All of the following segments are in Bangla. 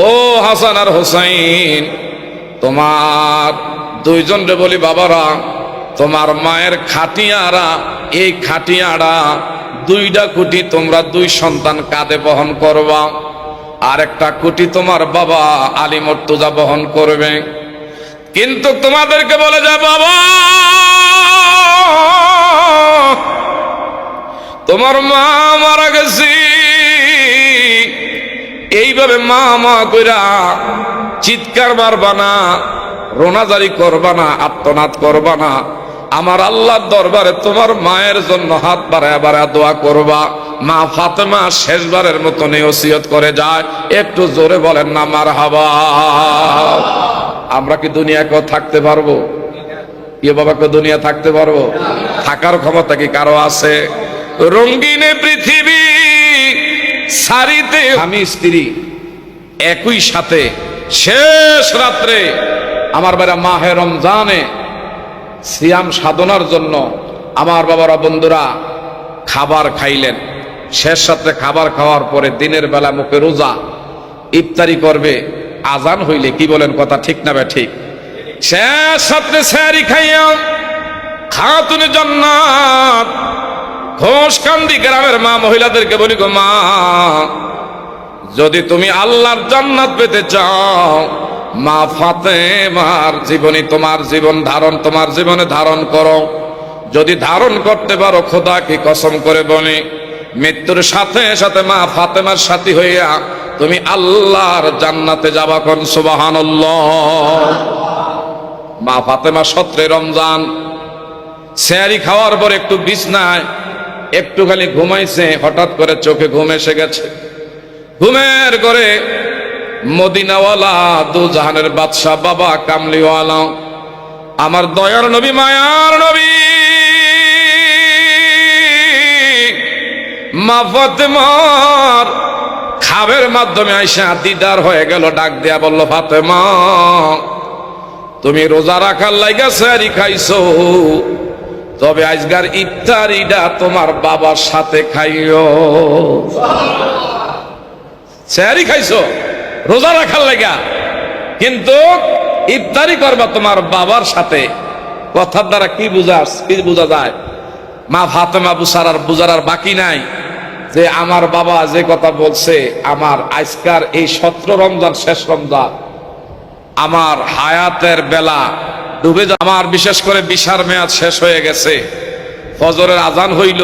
ও হাসান আর হোসাইন, তোমার দুইজনরে বলি বাবারা, তোমার মায়ের খাটিয়ারা, এই খাটিয়ারা দুইটা কুটি তোমরা দুই সন্তান কাঁধে বহন করবা, আর একটা কুটি তোমার বাবা আলী মর্তুজা বহন করবে। কিন্তু তোমাদেরকে বলে যায় বাবা, তোমার মা মারা গেছি, এইভাবে মা মা কইরা চিৎকার মারবা না, রোনাজারি করবা না, আত্মনাদ করবা না। আমার আল্লাহর দরবারে তোমার মায়ের জন্য হাত বাড়ায় বাড়ায় দোয়া করবা। মা ফাতেমা শেষবারের মতো ওসিয়ত করে যায়, একটু জোরে বলেন না মারহাবা। আমরা কি দুনিয়াকেও থাকতে পারবো? ইয়ে বাবাকে দুনিয়া থাকতে পারবো? থাকার ক্ষমতা কি কারো আছে? রঙ্গিনে পৃথিবী সারিতে স্বামী স্ত্রী একই সাথে শেষ রাত্রে আমার বেলা মাহে রমজানে সিয়াম সাধনার জন্য আমার বাবারা বন্ধুরা খাবার খাইলেন। শেষ রাত্রে খাবার খাওয়ার পরে দিনের বেলা মুখে রোজা, ইফতারি করবে আজান হইলে। কি বলেন, কথা ঠিক না বে ঠিক? শেষ রাত্রে সেহরি খাইয়া খাতুনে জান্নাত ঘোষকান্দি গ্রামের মা মহিলাদেরকে বলি, গো মা, যদি তুমি আল্লাহর জান্নাত পেতে চাও, মা ফাতেমার জীবনী তোমার জীবন ধারণ, তোমার জীবনে ধারণ করো। যদি ধারণ করতে পারো, খোদা কি কসম করে বলি, মৃত্যুর সাথে সাথে মা ফাতেমার সাথী হইয়া তুমি আল্লাহর জান্নাতে যাবা। কোন সুবহানাল্লাহ। মা ফাতেমা 17 রমজান সেহরি খাওয়ার পর একটু বিছনায় একটু খালি ঘুমাইছে, হঠাৎ করে চোখে ঘুম এসে গেছে। ঘুমের করে মদিনাওয়ালা দু জাহানের বাদশাহ বাবা কামলিওয়ালা আমার দয়ার নবী মায়ার নবী মা ফাতেমার খাবের মাধ্যমে আইসা দিদার হয়ে গেল। ডাক দেয়া বলল, ফাতেমা, তুমি রোজা রাখার লাইগা সেহরি খাইছো, তবে আজকার ইফতারিটা তোমার বাবার সাথে খাইও। সেহরি খাইছো রোজা রাখার লাগা, কিন্তু ইফতারি করবা তোমার বাবার সাথে। কথার দ্বারা কি বোঝা যায়? মা ফাতেমা বুঝার আর বাকি নাই যে আমার বাবা যে কথা বলছে, আমার আজকার এই 17 রমজান শেষ রমজান আমার হায়াতের বেলা ডুবে যা, আমার বিশেষ করে বিশার মেয়াদ শেষ হয়ে গেছে। ফজরের আজান হইল,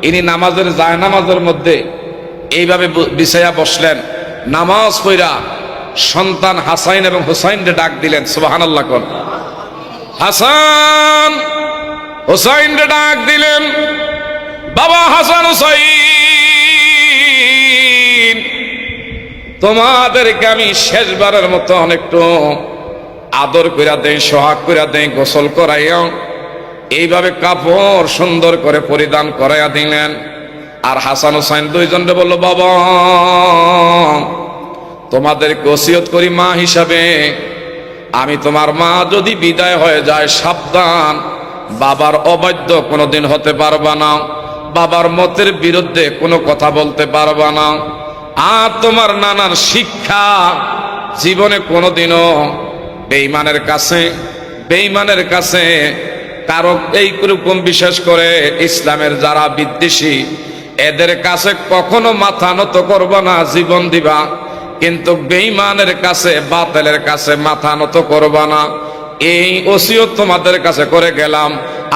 ইনি নামাজের জায়নামাজের মধ্যে এইভাবে বিছাইয়া বসলেন। নামাজ পড়া সন্তান হাসাইন এবং হুসাইনকে ডাক দিলেন। সুবহানাল্লাহ। কোন হাসান হুসাইনকে ডাক দিলেন, বাবা হাসান হুসাইন, তোমাদেরকে আমি শেষবারের মতো একটু আদর কইরা দেই, সোহাগ কইরা দেই, গোসল করাইয়া এইভাবে কাপড় সুন্দর করে পরিধান করাইয়া দিলেন। আর হাসান হুসাইন দুইজনকে বলল, বাবা, তোমাদেরকে ওসিয়ত করি মা হিসাবে, আমি তোমার মা যদি বিদায় হয়ে যায়, সাবধান, বাবার অবাধ্য কোনোদিন হতে পারবা না, বাবার মতের বিরুদ্ধে কোনো কথা বলতে পারবা না। আর তোমার নানার শিক্ষা জীবনে কোনোদিনও বেঈমানের কাছে কারো এইরকম, বিশেষ করে ইসলামের যারা বিদ্বেষী, এদের কাছে কখনো মাথা নত করবা না, জীবন দিবা, কিন্তু বেঈমানের কাছে, বাতিলের কাছে মাথা নত করবা না। এই ওসিয়ত তোমাদের কাছে করে গেলাম।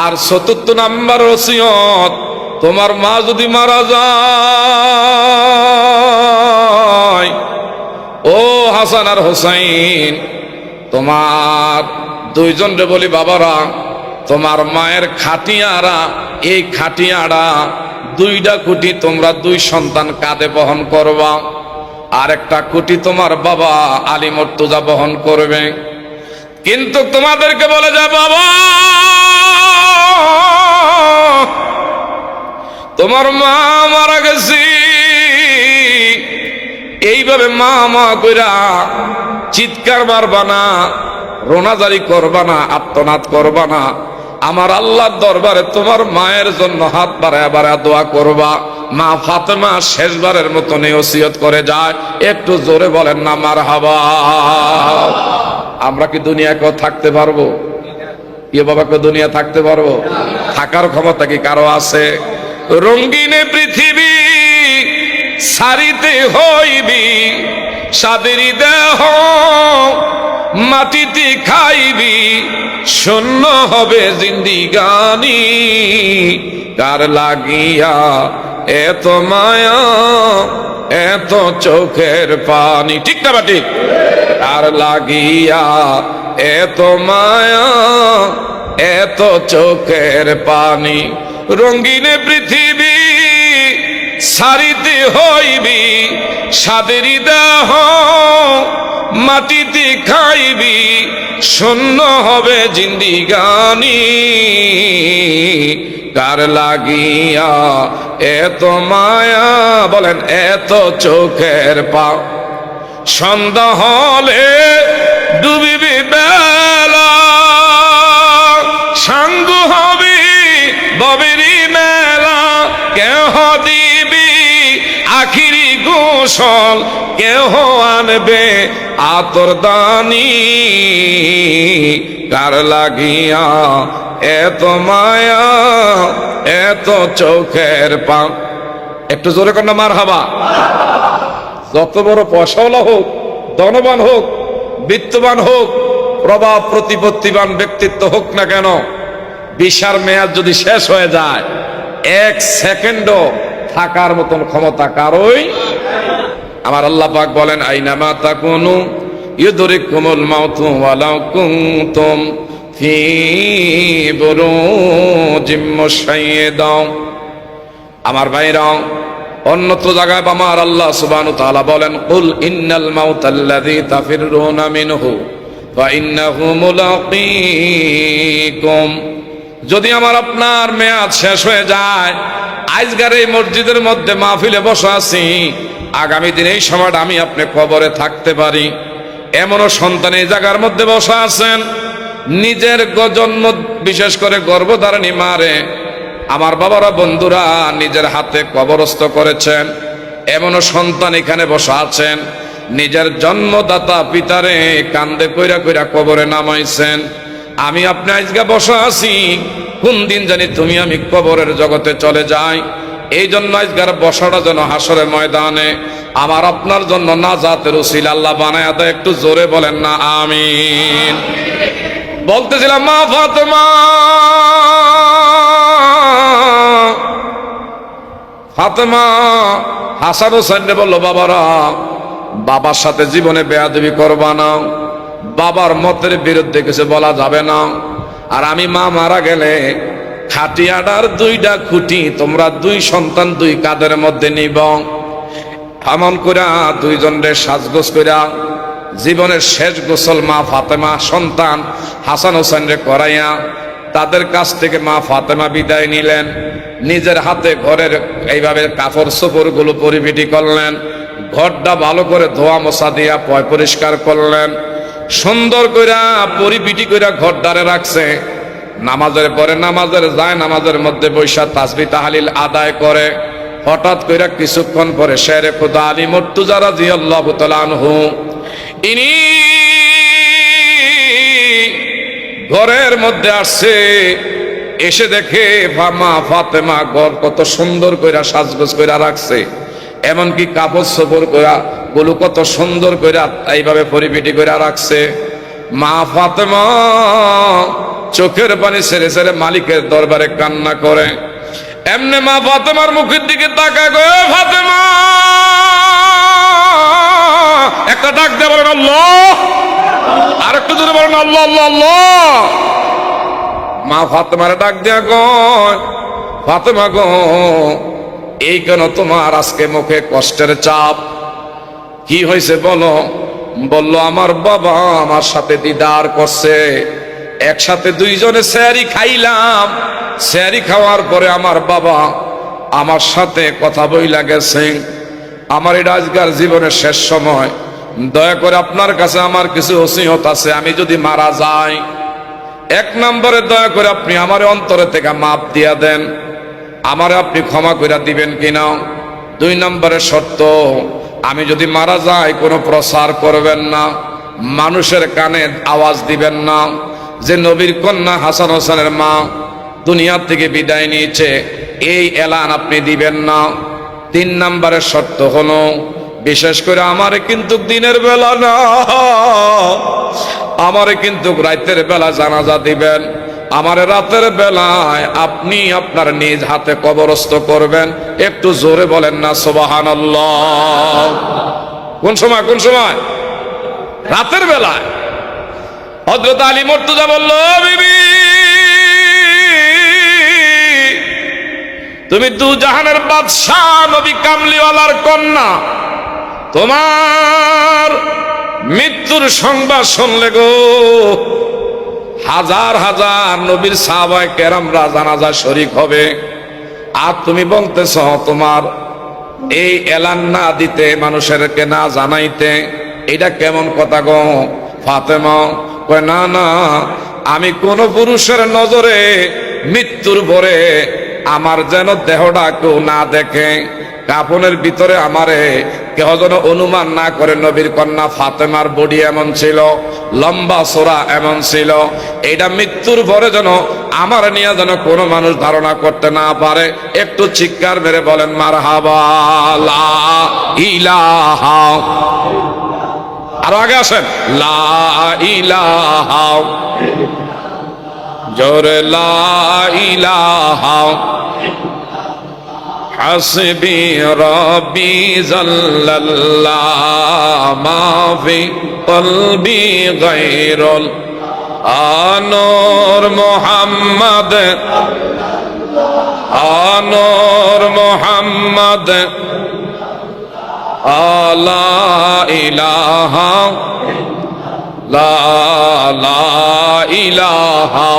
আর ৪র্থ নাম্বার ওসিয়ত, তোমার মা যদি মারা যায়, ও হাসান আর হোসাইন, তোমার দুইজনরে বলি বাবারা, তোমার মায়ের খাটিয়ারা, এই খাটিয়ারা দুইটা কুটি তোমরা দুই সন্তান কাঁধে বহন করবা, আর একটা কুটি তোমার বাবা আলী মর্তুজা বহন করবে। কিন্তু তোমাদেরকে বলে যায় বাবা, তোমার মা মারা গেছি, এইভাবে মা মা কইরা চিৎকার মারবা না, রোনাজারি করবা না, আত্মনাদ করবা না। আমার আল্লাহর দরবারে তোমার মায়ের জন্য হাত বাড়ায় বাড়ায় দোয়া করবা। মা ফাতেমা শেষবারের মতন এই ওসিয়ত করে যায়, একটু জোরে বলেন না মারহাবা। আমরা কি দুনিয়াকেও থাকতে পারবো? ইয়ে বাবাকে দুনিয়া থাকতে পারবো? থাকার ক্ষমতা কি কারো আছে? রঙ্গিনে পৃথিবী সারিতে হইবি, সাদেরি দেহ মাটিতে খাইবি, শূন্য হবে জিন্দিগানি, কার লাগিয়া এত মায়া এত চোখের পানি, ঠিক না বা ঠিক? কার লাগিয়া এত মায়া এত চোখের পানি, রঙ্গিনে পৃথিবী সারিতে হইবি, সাদেরি দেহ মাটিতে খাইবি, শূন্য হবে জিন্দিগানি, কার লাগিয়া এত মায়া, বলেন এত চোখের পাও। সন্ধ্যা হলে ডুবিবি বেলা, সাঙ্গু হবি ববেরি মেলা, কেহ দিবি আখিরি গোসল, কেহ আনবে আতর দানি, কার লাগিয়া এত মায়া এত চোখের পাও। একটু জোরে কন্যা মারহাবা। যত বড় পয়সাওয়ালা হোক, ধনবান হোক, বিত্তবান হোক, প্রভাব প্রতিপত্তিবান ব্যক্তিত্ব হোক না কেন, বিশার মেয়াদ যদি শেষ হয়ে যায়, এক সেকেন্ডও থাকার মতন ক্ষমতা কারোই। আমার আল্লাহ পাক বলেন, আইনামা তাকুনু ইউদরিকুমুল মাউতু ওয়ালাউ কুনতুম ফি বুরুজিম মুশাইয়্যাদা। আমার ভাইরা, অন্যত্র জায়গায় আমার আল্লাহ সুবহানাহু ওয়া তাআলা বলেন, কুল ইন্নাল মাউতাল্লাযী তাফিররুনা মিনহু ফা ইন্নাহু মুলাকীকুম। যদি আমার আপনার মেয়াদ শেষ হয়ে যায়, আজকের এই মসজিদের মধ্যে মাহফিলে বসে আছি, আগামী দিন এই সময়টা আমি আপনি কবরে থাকতে পারি। এমনও সন্তান এই জায়গার মধ্যে বসে আছেন, নিজের জন্ম বিশেষ করে গর্ভধারণী মারে আমার বাবারা বন্ধুরা নিজের হাতে কবরস্থ করেছেন। এমনও সন্তান এখানে বসে আছেন, নিজের জন্মদাতা পিতারে কান্দে কইরা কইরা কবরে নামাইছেন। আমি আপনি আজকে বসে আছি, কোন দিন জানি তুমি আমি কবরের জগতে চলে যাই। এই জন্য আজকের বসাটা যেন হাসরের ময়দানে আমার আপনার জন্য নাজাতের উসিলা আল্লাহ বানায়া দেয়। একটু জোরে বলেন না আমিন। বলতেছিলাম মা ফাতেমা, ফাতেমা হাসান হোসেন বললো, বাবারা বাবার সাথে জীবনে বেয়াদবি করবা না, বাবার মতের বিরুদ্ধে কিছু বলা যাবে না। আর আমি মা মারা গেলে খাটিয়াডার দুইটা খুঁটি তোমরা দুই সন্তান দুই কাদের মধ্যে নিব। এমন কইরা দুইজনের সাজগোজ কইরা জীবনের শেষ গোসল মা ফাতেমা সন্তান হাসান হোসেনরে করাইয়া তাদের কাছ থেকে মা ফাতেমা বিদায় নিলেন। নিজের হাতে ঘরের এইভাবে কাপড় চোপড় গুলো পরিপিটি করলেন, ঘরটা ভালো করে ধোয়া মোছা দিয়া পয় পরিষ্কার করলেন, সুন্দর কইরা পরিপিটি কইরা ঘরটারে রাখছে। নামাজের পরে নামাজের যায় নামাজের মধ্যে বৈশা তাসবিহ তাহলিল আদায় করে। হঠাৎ কইরা কিছুক্ষণ পরে শেরে খুদা আলী মুর্তজা রাদিয়াল্লাহু তাআলা আনহু ইনি ঘরের মধ্যে আসছে। এসে দেখে মা ফাতেমা ঘর কত সুন্দর কইরা সাজগোজ কইরা রাখছে, এমনকি কাপড় চোপড় কইরা গুলো কত সুন্দর কইরা এইভাবে পরিপিটি কইরা রাখছে। মা ফাতেমা চোখের পানি ছেড়ে ছেড়ে মালিকের দরবারে কান্না করে। এমনি মা ফাতেমার মুখের দিকে তাকায়, গো ফাতেমা একটা ডাক দিয়ে বলেন আল্লাহ, আর একটু জোরে বলেন আল্লাহ আল্লাহ আল্লাহ। মা ফাতেমার ডাক দিয়া কয়, ফাতেমা গো এই কেন তোমার আজকে মুখে কষ্টের চাপ? কি হয়েছে বলো? বলল আমার বাবা আমার সাথে দিদার করছে, একসাথে দুইজনে সেহরি খাইলাম, সেহরি খাওয়ার পরে আমার বাবা আমার সাথে কথা বইলা গেছে। আমার এটা আজকের জীবনের শেষ সময়, দয়া করে আপনার কাছে আমার কিছু ওসিয়ত আছে। আমি যদি মারা যাই, এক নম্বরে দয়া করে আপনি আমার অন্তরে থেকে মাপ দিয়া দেন। আমারে আপনি ক্ষমা করে দিবেন কিনা। 2 নম্বরের শর্ত, আমি যদি মারা যাই কোনো প্রচার করবেন না, মানুষের কানে আওয়াজ দিবেন না যে নবীর কন্যা হাসান হোসেনের মা দুনিয়া থেকে বিদায় নিয়েছে, এই এলান আপনি দিবেন না। 3 নম্বরের শর্ত হলো, বিশেষ করে আমারে কিন্তু দিনের বেলা না, আমারে কিন্তু রাতের বেলা জানাজা দিবেন। আমারে রাতের বেলায় আপনি আপনার নিজ হাতে কবরস্থ করবেন। একটু জোরে বলেন না সুবহানাল্লাহ। কোন সময়? কোন সময়? রাতের বেলায়। হযরত আলী মুর্তজা বলল, বিবি তুমি দু জাহানের বাদশাহ নবী কামলিওয়ালার কন্যা, তোমার মৃত্যুর সংবাদ শুনলে গো হাজার হাজার নবীর সাহাবায়ে কেরামরা জানাজা শরীক হবে, আর তুমি বলতেছ তোমার এই এলান না দিতে, মানুষেরকে না জানাইতে, এটা কেমন কথা গো? ফাতেমা কয়, না না, আমি কোন পুরুষের নজরে মৃত্যুর পরে আমার যেন দেহটা কেউ না দেখে, কাফনের ভিতরে আমারে কেহ যেন অনুমান না করে। নবীর কন্যা ফাতেমার বডি এমন ছিল, লম্বা সোরা এমন ছিল, এইটা মৃত্যুর পরে যেন আমার নিয়ে যেন কোনো মানুষ ধারণা করতে না পারে। একটু চিৎকার মেরে বলেন মারহাবা, লা ইলাহা। আরো আগে আসেন, লা ইলাহা, জোরে লা ইলাহা, হাসবি রব্বি জাল্লাল্লাহ মা ফি কলবি গায়রুল আনূর মুহাম্মদ, আনূর মুহাম্মদ, লা ইলাহা, লা ইলাহা।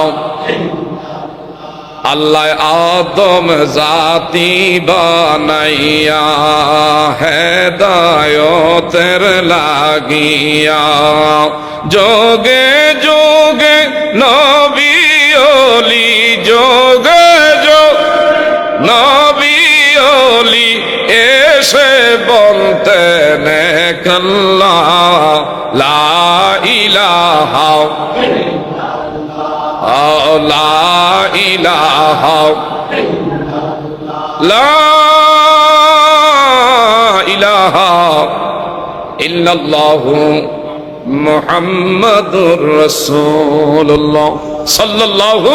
আল্লাহ আদম জাতি বানাইয়া হেদায়তের লাগিয়া, যোগে যোগে নবী ওলি, যোগে যোগে নবী ওলি এসে বলতেন আল্লাহ লা ইলাহা, লা ইলাহা, লা ইলাহা ইল্লাল্লাহু মুহাম্মাদুর রাসূলুল্লাহ সাল্লাল্লাহু।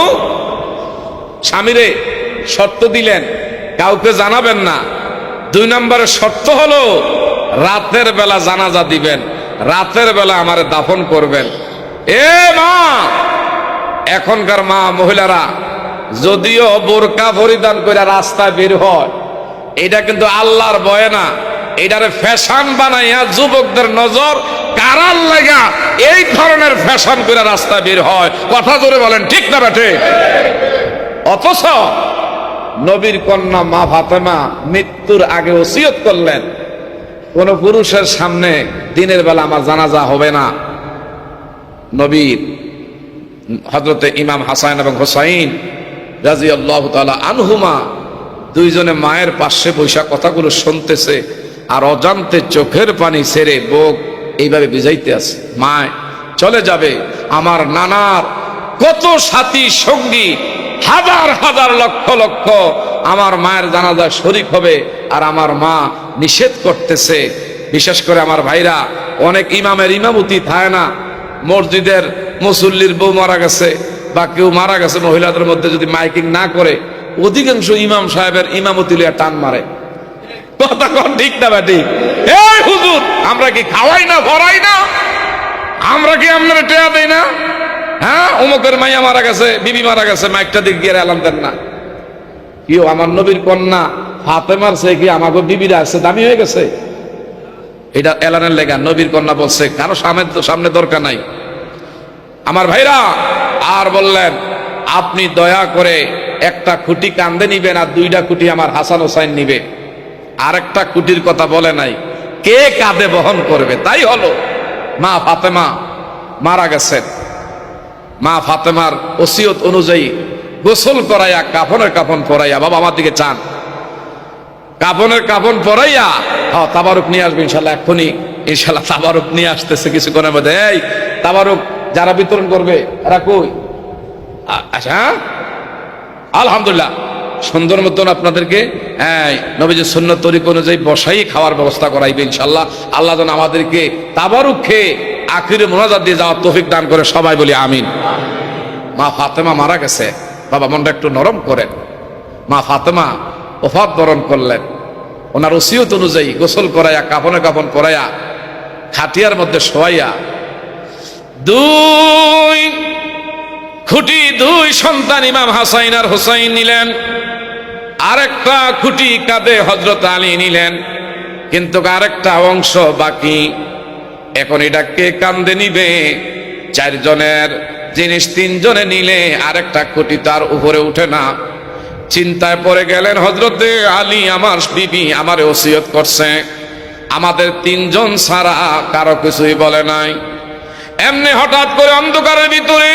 স্বামীরে শর্ত দিলেন কাউকে জানাবেন না। 2 নম্বরের শর্ত হলো রাতের বেলা জানাজা দিবেন, রাতের বেলা আমারে দাফন করবেন। এ মা, এখনকার মা মহিলারা যদিও বোরকা পরিধান করে রাস্তায় বের হয়, এটা কিন্তু আল্লাহর ভয় না, এটারে ফ্যাশন বানাইয়া যুবকদের নজর কারার লাগা এই ধরনের ফ্যাশন করে রাস্তায় বের হয়। কথা জোরে বলেন, ঠিক না বেঠে? অথচ নবীর কন্যা মা ফাতেমা মৃত্যুর আগে ওসিয়ত করলেন, কোন পুরুষের সামনে দিনের বেলা আমার জানাজা হবে না। নবীর হযরতে ইমাম হাসান এবং হোসাইন রাদিয়াল্লাহু তাআলা আনহুমা দুইজনে মায়ের পাশে বৈশা কথাগুলো শুনতেছে, আর অজান্তে চোখের পানি ছেড়ে বুক এইভাবে ভিজাইতে আছে। মায় চলে যাবে, আমার নানার কত সাথী সঙ্গী, হাজার হাজার লক্ষ লক্ষ আমার মায়ের জানাজায় শরীক হবে, আর আমার মা নিষেধ করতেছে। বিশেষ করে আমার ভাইরা, অনেক ইমামের ইমামতি থাকে না, মসজিদের মুসল্লির বউ মারা গেছে বা কেউ মারা গেছে, মহিলাদের মধ্যে যদি মাইকিং না করে, অধিকাংশ ইমাম সাহেবের ইমামতি লিয়া টান মারে। কথা কোন ঠিক না বেটি? এই হুজুর, আমরা কি খাওয়াই না, ভরাই না? আমরা কি আপনারা টেয়া দেই না? হ্যাঁ, অমুকের মাইয়া মারা গেছে, বিবি মারা গেছে, মাইকটা দিক গিয়ে এলান দেন না। কেউ আমার নবীর কন্যা ফাতেমার সে কি আমাকে বিবিরা আছে দামি হয়ে গেছে? এটা এলানের লেগা নবীর কন্যা বলছে, কারো সামনে দরকার নাই। আমার ভাইরা আর বললেন, আপনি দয়া করে একটা খুঁটি কান্দে নিবেন, আর 2টা খুঁটি আমার হাসান হোসাইন নিবে। আরেকটা খুঁটির কথা বলে নাই, কে কাঁধে বহন করবে। তাই হলো, মা ফাতেমা মারা গেছেন। মা ফাতেমার ওসিয়ত অনুযায়ী গোসল করাইয়া কাফনের কাফন পরাইয়া, বাবা আমার দিকে চান, কাফনের কাফন পরাইয়া তাবারুক নিয়ে আসবে ইনশাল্লাহ। এক্ষুনি ইনশাল্লাহ তাবারুক নিয়ে আসতেছে কিছুক্ষণের মধ্যে। এই তাবারুক যারা বিতরণ করবে এরা কই? আচ্ছা, আলহামদুলিল্লাহ, সুন্দর মতন আপনাদেরকে নবীজির সুন্নত তরিকা অনুযায়ী বসাই খাওয়ার ব্যবস্থা করাইবে ইনশাল্লাহ। আল্লাহ যেন আমাদেরকে তাবারুক খেয়ে আখিরে মোনাজাত দিয়ে যাওয়ার তৌফিক দান করে, সবাই বলি আমিন। মা ফাতেমা মারা গেছে, বাবা মনটা একটু নরম করেন। মা ফাতেমা ওফাত বরণ করলেন, ওনার ওসিয়ত অনুযায়ী গোসল করাইয়া কাফনে কাফন পরাইয়া খাটিয়ার মধ্যে শোয়াইয়া দুই খুঁটি দুই সন্তান ইমাম হাসাইন আর হুসাইন নিলেন, আরেকটা খুঁটি কাঁধে হযরত আলী নিলেন, কিন্তু আরেকটা অংশ বাকি। এখন এটা কে কাঁধে নিবে? চারজনের জিনিস তিনজনে নিলে আরেকটা খুঁটি তার উপরে উঠে না। চিন্তায় পড়ে গেলেন হযরতে আলী, আমার বিবি আমারে ওসিয়ত করছে, আমাদের তিনজন ছাড়া কারো কিছুই বলে নাই। এমনি হঠাৎ করে অন্ধকারের ভিতরে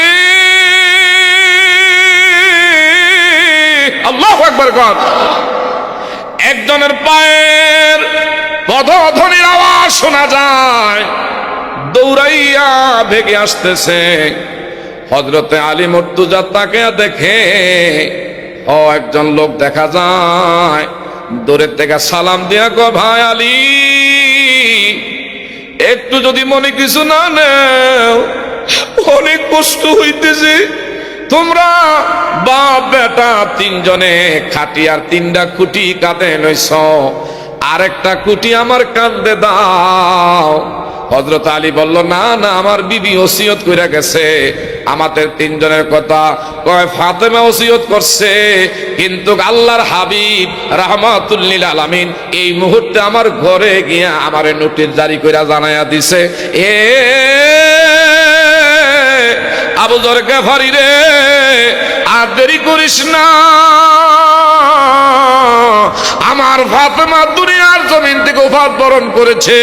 আল্লাহু আকবার কর, একজনের পায়ের পদধ্বনির আওয়াজ শোনা যায়, দৌড়াইয়া ভেগে আসতেছে। হযরতে আলী মুর্তজা তাকে দেখে, একজন লোক দেখা যায়, দূরের থেকে সালাম দিয়া কো, ভাই আলী, একটু যদি মনে কিছু না নেও, অনেক কষ্ট হইতেছে। তোমরা বাপ বেটা তিনজনে খাটিয়ার তিনটা খুঁটি কাঁধে লইছ, আরেকটা খুঁটি আমার কাঁধে দাও। হযরত আলী বলল, না না, আমার বিবি ওসিয়ত কইরা গেছে আমাদের তিনজনের কথা। কয় ফাতেমা ওসিয়ত করছে, কিন্তু আল্লাহর হাবিব রাহমাতুল লিল আলামিন এই মুহূর্তে আমার ঘরে গিয়া আমারে নোটিশ জারি কইরা জানায়া দিছে, এ আবু যর গফারি রে, আর দেরি করিস না, আমার ফাতেমা দুনিয়ার জমিন থেকে ওফাত বরণ করেছে।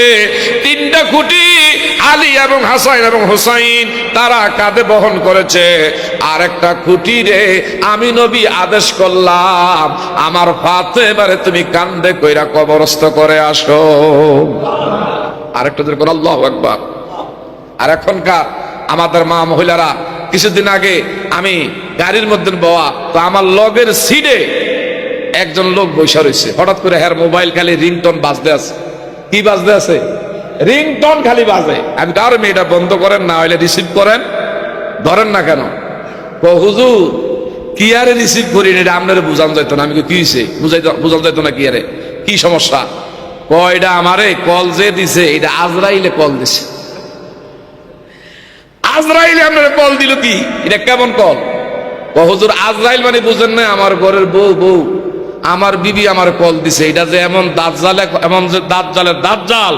তিনটা খুঁটি আলী এবং হাসান এবং হুসাইন তারা কাঁধে বহন করেছে, আর একটা খুঁটি রে আমি নবী আদেশ করলাম আমার ফাতেমারে তুমি কাঁধে কইরা কবরস্থ করে আসো। আরেকটা যেরকম আল্লাহু আকবার। আর এখনকার আমাদের মা মহিলারা, কিছুদিন আগে আমি গাড়ির মধ্যে বওয়া, তো আমার লগের সিটে একজন লোক বসে রয়েছে, হঠাৎ করে হ্যার মোবাইল খালি রিংটন বাজতে আছে। কি বাজতে আছে? রিংটন খালি বাজে। আমি কার মেয়েটা বন্ধ করেন, না হইলে রিসিভ করেন, ধরেন না কেন? হুজুর কি আরে রিসিভ করি এটা আপনারে বুঝানো যাইতো না। আমি কি হয়েছে বুঝানো যাইতো না? কি আরে কি সমস্যা? এটা আমারে কল যে দিছে এটা আজরাইলে কল দিছে। আজরাইলে আপনারা কল দিল, কি এটা কেমন কল? হুজুর আজরাইল মানে বুঝেন না, আমার ঘরের বউ আমার বিবি আমার কল দিছে। এটা যে এমন দাজ্জালে, এমন যে দাজ্জালের দাজ্জাল,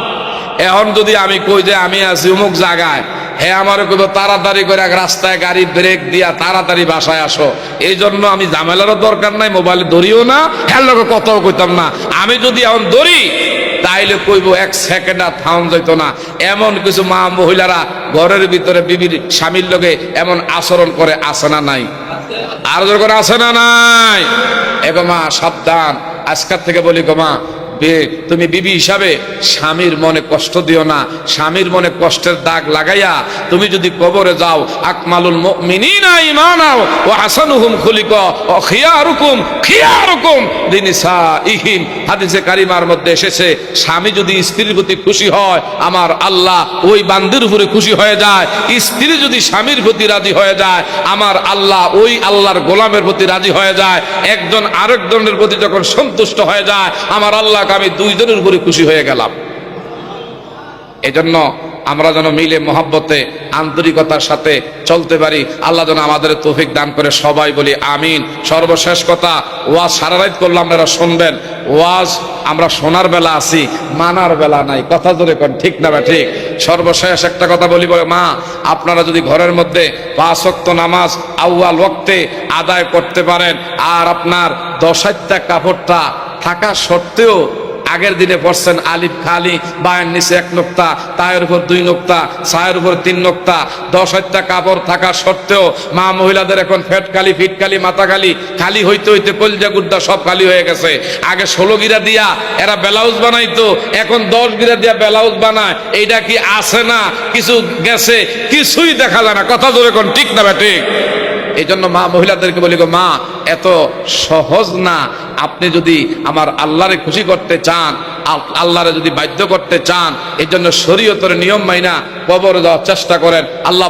এখন যদি আমি কই যে আমি আছি অমুক জায়গায়, হ্যাঁ আমার কইব তাড়াতাড়ি করে রাস্তায় গাড়ি ব্রেক দিয়া তাড়াতাড়ি বাসায় আসো। এই জন্য আমি ঝামেলারও দরকার নাই, মোবাইলে ধরিও না, হ্যাঁ লোক কথাও কইতাম না। আমি যদি এখন ধরি তাইলে কইব এক সেকেন্ড আর থাম যাইত না। এমন কিছু মা মহিলারা ঘরের ভিতরে বিবির স্বামীর লগে এমন আচরণ করে, আছে না নাই? আর যখন আছে না নাই? এগো মা সাবধান, আজকের থেকে বলি গো মা, তুমি বিবি হিসাবে স্বামীর মনে কষ্ট দিও না। স্বামীর মনে কষ্টের দাগ লাগাইয়া তুমি যদি কবরে যাও, আকমালুল মুমিনিনা ঈমানাও ওয়া আহসানুহুম খুলিকা ওয়া খিয়ারুকুম লিনিসাইহিম। হাদিসে কারিমার মধ্যে এসেছে, স্বামী যদি স্ত্রীর প্রতি খুশি হয়, আমার আল্লাহ ওই বান্দির উপরে খুশি হয়ে যায়। স্ত্রী যদি স্বামীর প্রতি রাজি হয়ে যায়, আমার আল্লাহ ওই আল্লাহর গোলামের প্রতি রাজি হয়ে যায়। একজন আরেকজনের প্রতি যখন সন্তুষ্ট হয়ে যায়, আমার আল্লাহ আমি দুইজনের উপরে খুশি হয়ে গেলাম। এজন্য আমরা যেন মিলে মহব্বতে আন্তরিকতার সাথে চলতে পারি। আল্লাহ যেন আমাদের তৌফিক দান করে, সবাই বলি আমিন। সর্বশেষ কথা, ওয়াজ সারা রাত করলাম, আপনারা শুনবেন। ওয়াজ আমরা শোনার বেলা আছি, মানার বেলা নাই। কথা জোরে কোন, ঠিক না? ঠিক। সর্বশেষ একটা কথা বলি, মা, আপনারা যদি ঘরের মধ্যে 5 ওয়াক্ত নামাজ আউয়াল ওয়াক্তে আদায় করতে পারেন, আর আপনার 10 কাপড়টা থাকা সত্ত্বেও আগের দিনে পড়ছেন আলিফ খালি, বায়ের নিচে 1 নোক্তা, তায়ের উপর 2 নোক্তা, সায়ের উপর 3 নোক্তা। 10 হাতে কাপড় থাকা সত্ত্বেও মা মহিলাদের এখন ফেট খালি, ফিট খালি, মাথা খালি, খালি হইতে হইতে কলজা গুদ্দা সব খালি হয়ে গেছে। আগে 16 গিরা দিয়া এরা ব্লাউজ বানাইতো, এখন 10 গিরা দিয়া ব্লাউজ বানায়। এইটা কি আছে না কিছু গেছে? কিছুই দেখা যায় না। কথা জোরে কোন, ঠিক না ঠিক? এই জন্য মা মহিলাদেরকে বলি গো মা, এত সহজ না। আপনি যদি আমার আল্লাহরে খুশি করতে চান, আল্লাহরে যদি বাধ্য করতে চান, এই জন্য শরীয়তের নিয়ম মাইনা কবর দেওয়ার চেষ্টা করেন। আল্লাহ